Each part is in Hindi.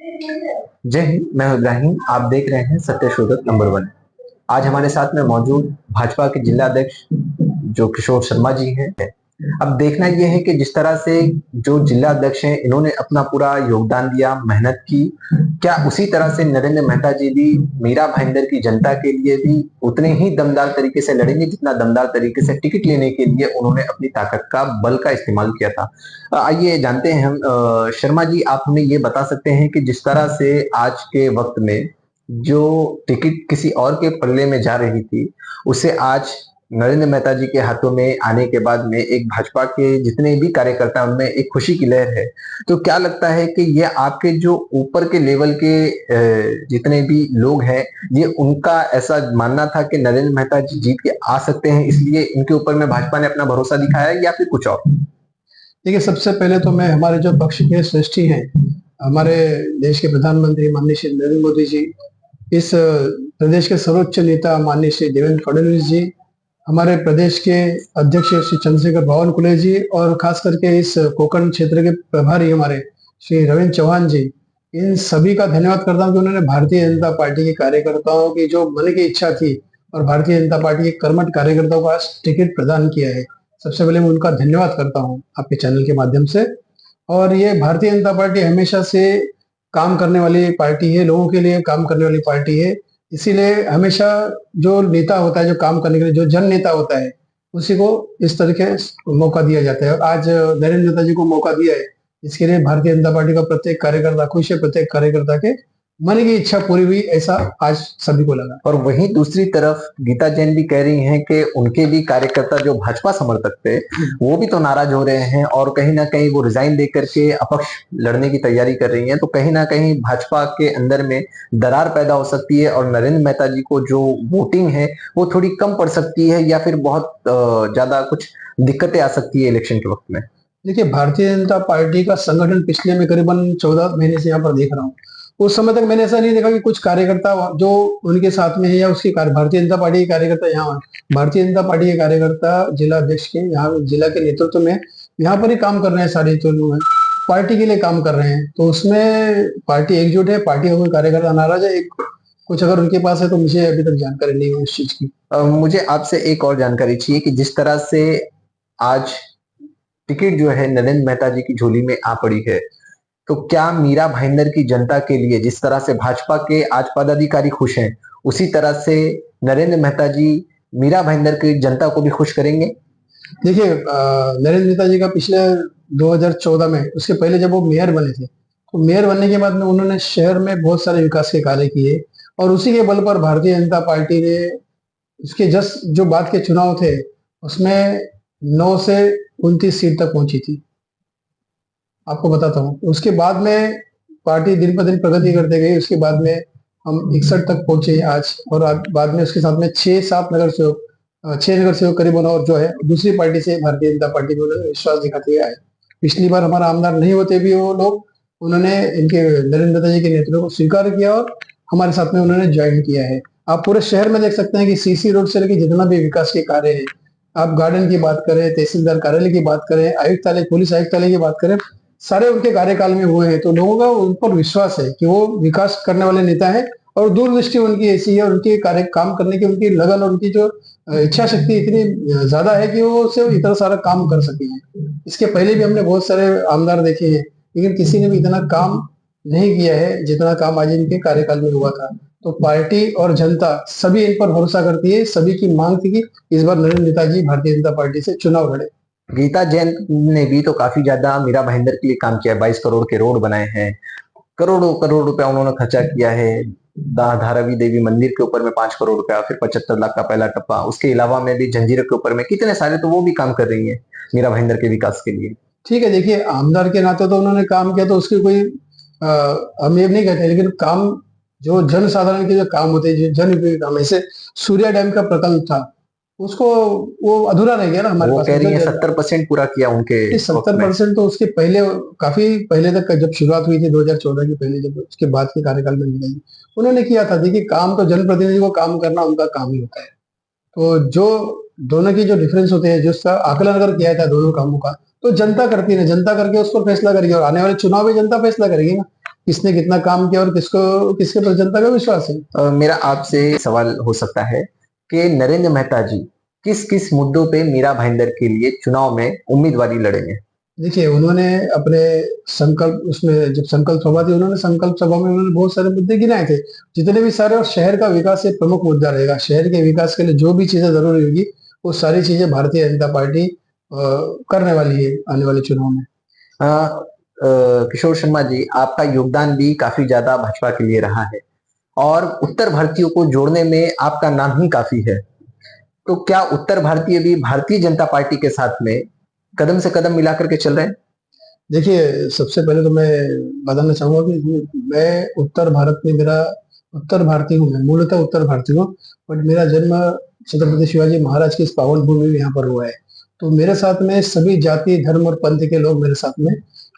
जय हिंद। मैं हूं इब्राहिम। आप देख रहे हैं सत्य शोधक नंबर वन। आज हमारे साथ में मौजूद भाजपा के जिला अध्यक्ष जो किशोर शर्मा जी हैं। अब देखना यह है कि जिस तरह से जो जिला अध्यक्ष हैं इन्होंने अपना पूरा योगदान दिया, मेहनत की, क्या उसी तरह से नरेंद्र मेहता जी भी मीरा भाईंदर की जनता के लिए भी उतने ही दमदार तरीके से लड़ेंगे जितना दमदार तरीके से टिकट लेने के लिए उन्होंने अपनी ताकत का, बल का इस्तेमाल किया था। आइए जानते हैं हम। शर्मा जी, आप हमें ये बता सकते हैं कि जिस तरह से आज के वक्त में जो टिकट किसी और के पल्ले में जा रही थी, उसे आज नरेंद्र मेहता जी के हाथों में आने के बाद में एक भाजपा के जितने भी कार्यकर्ता हैं, उनमें एक खुशी की लहर है। तो क्या लगता है कि ये आपके जो ऊपर के लेवल के जितने भी लोग हैं, ये उनका ऐसा मानना था कि नरेंद्र मेहता जी जीत के आ सकते हैं, इसलिए इनके ऊपर में भाजपा ने अपना भरोसा दिखाया है, या फिर कुछ और? देखिए, सबसे पहले तो मैं हमारे जो पक्ष के श्रेष्ठी हैं, हमारे देश के प्रधानमंत्री माननीय श्री नरेंद्र मोदी जी, इस प्रदेश के सर्वोच्च नेता माननीय श्री देवेंद्र फडणवीस जी, हमारे प्रदेश के अध्यक्ष श्री चंद्रशेखर बावनकुळे जी और खास करके इस कोंकण क्षेत्र के प्रभारी हमारे श्री रविंद्र चौहान जी, इन सभी का धन्यवाद करता हूँ कि उन्होंने भारतीय जनता पार्टी के कार्यकर्ताओं की जो मन की इच्छा थी और भारतीय जनता पार्टी के कर्मठ कार्यकर्ताओं को आज टिकट प्रदान किया है। सबसे पहले मैं उनका धन्यवाद करता हूँ आपके चैनल के माध्यम से। और ये भारतीय जनता पार्टी हमेशा से काम करने वाली पार्टी है, लोगों के लिए काम करने वाली पार्टी है। इसीलिए हमेशा जो नेता होता है, जो काम करने के लिए जो जन नेता होता है, उसी को इस तरीके से मौका दिया जाता है। और आज नरेंद्र नेता जी को मौका दिया है, इसके लिए भारतीय जनता पार्टी का प्रत्येक कार्यकर्ता खुश है, प्रत्येक कार्यकर्ता के मन की इच्छा पूरी हुई, ऐसा आज सभी को लगा। और वहीं दूसरी तरफ गीता जैन भी कह रही हैं कि उनके भी कार्यकर्ता जो भाजपा समर्थक थे, वो भी तो नाराज हो रहे हैं और कहीं ना कहीं वो रिजाइन दे करके अपक्ष लड़ने की तैयारी कर रही हैं। तो कहीं ना कहीं भाजपा के अंदर में दरार पैदा हो सकती है और नरेंद्र मेहता जी को जो वोटिंग है वो थोड़ी कम पड़ सकती है, या फिर बहुत ज्यादा कुछ दिक्कतें आ सकती है इलेक्शन के वक्त में। देखिए, भारतीय जनता पार्टी का संगठन पिछले में करीबन 14 महीने से यहाँ पर देख रहा हूँ। उस समय तक मैंने ऐसा नहीं देखा कि कुछ कार्यकर्ता जो उनके साथ में है या उसके भारतीय जनता पार्टी के कार्यकर्ता यहाँ, भारतीय जनता पार्टी के कार्यकर्ता जिला अध्यक्ष के यहाँ जिला के नेतृत्व में यहाँ पर ही काम कर रहे हैं। सारे जो लोग हैं पार्टी के लिए काम कर रहे हैं, तो उसमें पार्टी एकजुट है। पार्टी का कोई कार्यकर्ता नाराज है, एक कुछ अगर उनके पास है तो मुझे अभी तक जानकारी नहीं है इस चीज की। मुझे आपसे एक और जानकारी चाहिए कि जिस तरह से आज टिकट जो है नरेंद्र मेहता जी की झोली में आ पड़ी है, तो क्या मीरा भाईंदर की जनता के लिए जिस तरह से भाजपा के आज पदाधिकारी खुश हैं, उसी तरह से नरेंद्र मेहता जी मीरा भाईंदर की जनता को भी खुश करेंगे? देखिए, नरेंद्र मेहता जी का पिछले 2014 में, उसके पहले जब वो मेयर बने थे, तो मेयर बनने के बाद में उन्होंने शहर में बहुत सारे विकास के कार्य किए और उसी के बल पर भारतीय जनता पार्टी ने उसके जस्ट जो बाद के चुनाव थे उसमें 9 से 29 सीट तक पहुंची थी। आपको बताता हूँ, उसके बाद में पार्टी दिन पर दिन प्रगति करते गई। उसके बाद में हम 61 तक पहुंचे आज, और बाद में उसके साथ में 6-7 नगर सेवक, 6 नगर सेवक करीबन और जो है दूसरी पार्टी से भारतीय जनता पार्टी में उन्होंने विश्वास दिखाते हुए आए। पिछली बार हमारा आमदार नहीं होते भी वो लोग, उन्होंने इनके नरेंद्र मेहता जी के नेतृत्व को स्वीकार किया और हमारे साथ में उन्होंने ज्वाइन किया है। आप पूरे शहर में देख सकते हैं कि सीसी रोड से लेकर जितना भी विकास के कार्य है, आप गार्डन की बात करें, तहसीलदार कार्यालय की बात करें, आयुक्तालय, पुलिस आयुक्तालय की बात करें, सारे उनके कार्यकाल में हुए हैं। तो लोगों का उन पर विश्वास है कि वो विकास करने वाले नेता है और दूरदृष्टि उनकी ऐसी है और उनके कार्य काम करने की उनकी लगन और उनकी जो इच्छा शक्ति इतनी ज्यादा है कि वो सिर्फ इतना सारा काम कर सके हैं। इसके पहले भी हमने बहुत सारे आमदार देखे हैं, लेकिन किसी ने भी इतना काम नहीं किया है जितना काम आज इनके कार्यकाल में हुआ था। तो पार्टी और जनता सभी इन पर भरोसा करती है। सभी की मांग थी कि इस बार नरेंद्र मेहता जी भारतीय जनता पार्टी से चुनाव लड़े। गीता जैन ने भी तो काफी ज्यादा मीरा भाईंदर के लिए काम किया है। 22 करोड़ के रोड बनाए हैं, करोड़ों करोड़ रुपया उन्होंने खर्चा किया है। धारावी देवी मंदिर के ऊपर में 5 करोड़ रुपया, फिर 75 लाख का पहला टप्पा, उसके अलावा में भी जंजीरों के ऊपर में कितने सारे, तो वो भी काम कर रही है मीरा भाईंदर के विकास के लिए। ठीक है, देखिए, आमदार के नाते तो उन्होंने काम किया, तो उसकी कोई हम ये नहीं कहते, लेकिन काम जो जन साधारण के जो काम होते हैं, जो जन उपयोगी काम, ऐसे सूर्या डैम का प्रकल्प था, उसको वो अधूरा रह गया ना हमारे वो पास। कह रही है 70% पूरा किया उनके 70% तो उसके पहले, काफी पहले तक जब शुरुआत हुई थी 2014 के पहले, जब उसके बाद के कार्यकाल में मिलाई उन्होंने किया था। देखिए, काम तो जनप्रतिनिधि को काम करना उनका काम ही होता है। तो जो दोनों की जो डिफरेंस होते हैं, जो उसका आकलन अगर किया था दोनों कामों का, तो जनता करती है, जनता करके उस पर फैसला करेगी और आने वाले चुनाव में जनता फैसला करेगी ना। किसने कितना काम किया और किसको किसके पर जनता का विश्वास है। मेरा आपसे सवाल हो सकता है कि नरेंद्र मेहता जी किस किस मुद्दों पे मीरा भाईंदर के लिए चुनाव में उम्मीदवारी लड़ेंगे? देखिए, उन्होंने अपने संकल्प उसमें जब संकल्प सभा थी, उन्होंने संकल्प सभा में उन्होंने बहुत सारे मुद्दे गिनाए थे, जितने भी सारे, और शहर का विकास एक प्रमुख मुद्दा रहेगा। शहर के विकास के लिए जो भी चीजें जरूरी होगी, वो सारी चीजें भारतीय जनता पार्टी करने वाली है आने वाले चुनाव में। अ, किशोर शर्मा जी, आपका योगदान भी काफी ज्यादा भाजपा के लिए रहा है और उत्तर भारतीयों को जोड़ने में आपका नाम ही काफी है। तो क्या उत्तर भारतीय भी भारतीय जनता पार्टी के साथ में कदम से कदम मिला करके चल रहे हैं? देखिए, सबसे पहले तो मैं बताना चाहूंगा कि मैं उत्तर भारत में, मेरा उत्तर भारतीय हूँ, मैं मूलतः उत्तर भारतीय हूँ, बट मेरा जन्म छत्रपति शिवाजी महाराज की इस पावन भूमि में यहाँ पर हुआ है। तो मेरे साथ में सभी जाति, धर्म और पंथ के लोग मेरे साथ में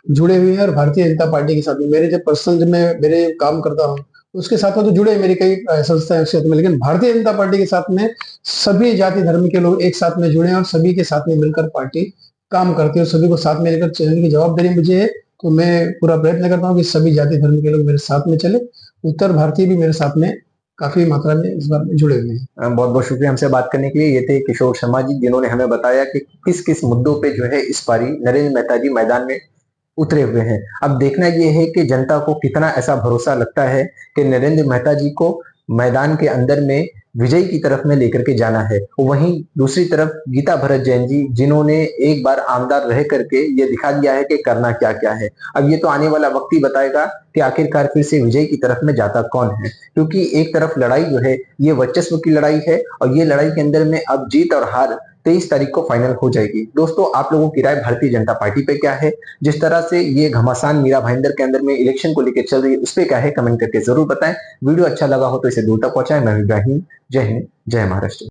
जुड़े हुए हैं, और भारतीय जनता पार्टी के साथ में मेरे जो पर्सनल, जब मैं मेरे काम करता हूँ उसके साथ में तो जुड़े हैं, मेरी कई संस्थाएं उसके साथ में, लेकिन भारतीय जनता पार्टी के साथ में सभी जाति धर्म के लोग एक साथ में जुड़े हैं और सभी के साथ में मिलकर पार्टी काम करती है और सभी को साथ में लेकर चलने की जवाबदारी मुझे है। तो मैं पूरा प्रयत्न करता हूँ कि सभी जाति धर्म के लोग मेरे साथ में चले। उत्तर भारतीय भी मेरे साथ में काफी मात्रा में इस बात में जुड़े हुए हैं। बहुत बहुत शुक्रिया हमसे बात करने के लिए। ये थे किशोर शर्मा जी, जिन्होंने हमें बताया कि किस किस मुद्दों पे जो है इस बारी नरेंद्र मेहता जी मैदान में उतरे हुए हैं। अब देखना ये है कि जनता को कितना ऐसा भरोसा लगता है कि नरेंद्र मेहता जी को मैदान के अंदर में विजयी की तरफ में लेकर के जाना है। वहीं दूसरी तरफ गीता भरत जैन जी, जिन्होंने एक बार आमदार रह करके ये दिखा दिया है कि करना क्या क्या है। अब ये तो आने वाला वक्त ही बताएगा कि आखिरकार फिर से विजय की तरफ में जाता कौन है, क्योंकि एक तरफ लड़ाई जो है ये वर्चस्व की लड़ाई है और ये लड़ाई के अंदर में अब जीत और हार 23 तारीख को फाइनल हो जाएगी। दोस्तों, आप लोगों की राय भारतीय जनता पार्टी पे क्या है? जिस तरह से ये घमासान मीरा भाईंदर के अंदर में इलेक्शन को लेकर चल रही है, उस पर क्या है कमेंट करके जरूर बताएं। वीडियो अच्छा लगा हो तो इसे दूर तक पहुंचाएं। मैं इब्राहिम, जय हिंद, जय महाराष्ट्र।